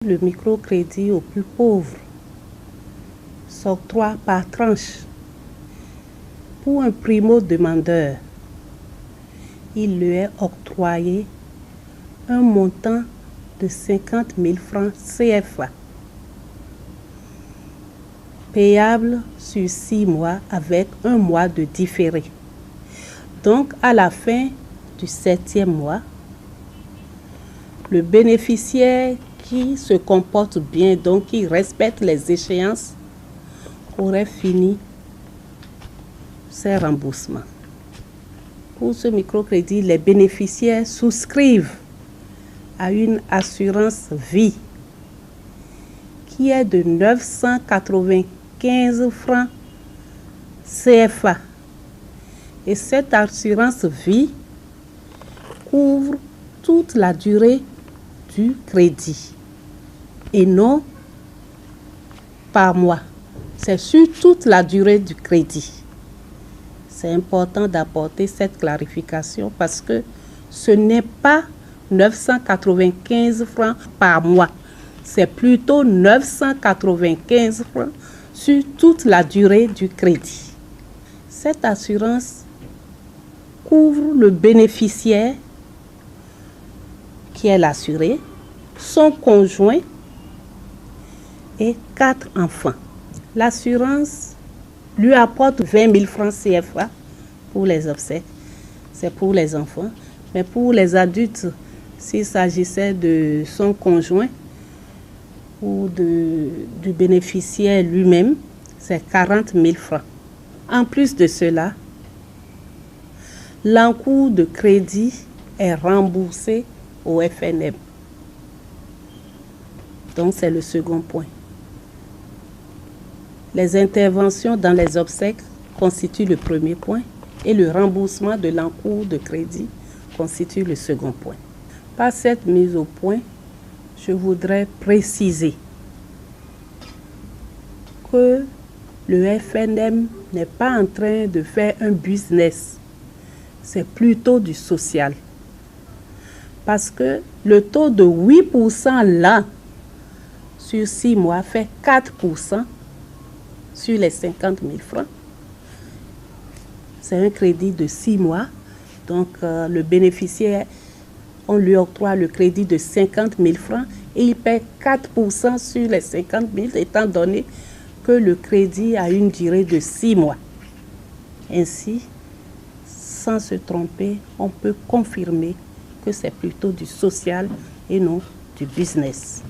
Le microcrédit aux plus pauvres s'octroie par tranche. Pour un primo-demandeur, il lui est octroyé un montant de 50 000 francs CFA, payable sur 6 mois avec un mois de différé. Donc, à la fin du 7e mois, le bénéficiaire qui se comporte bien, donc qui respecte les échéances, aurait fini ses remboursements. Pour ce microcrédit, les bénéficiaires souscrivent à une assurance vie qui est de 995 francs CFA. Et cette assurance vie couvre toute la durée du crédit et non par mois. C'est sur toute la durée du crédit. C'est important d'apporter cette clarification parce que ce n'est pas 995 francs par mois. C'est plutôt 995 francs sur toute la durée du crédit. Cette assurance couvre le bénéficiaire qui est l'assuré, son conjoint et 4 enfants. L'assurance lui apporte 20 000 francs CFA pour les obsèques. C'est pour les enfants. Mais pour les adultes, s'il s'agissait de son conjoint ou du bénéficiaire lui-même, c'est 40 000 francs. En plus de cela, l'encours de crédit est remboursé au FNM. Donc, c'est le second point. Les interventions dans les obsèques constituent le premier point et le remboursement de l'encours de crédit constitue le second point. Par cette mise au point, je voudrais préciser que le FNM n'est pas en train de faire un business, c'est plutôt du social. Parce que le taux de 8% là, sur 6 mois, fait 4% sur les 50 000 francs. C'est un crédit de 6 mois. Donc, le bénéficiaire, on lui octroie le crédit de 50 000 francs et il paie 4% sur les 50 000, étant donné que le crédit a une durée de 6 mois. Ainsi, sans se tromper, on peut confirmer que c'est plutôt du social et non du business.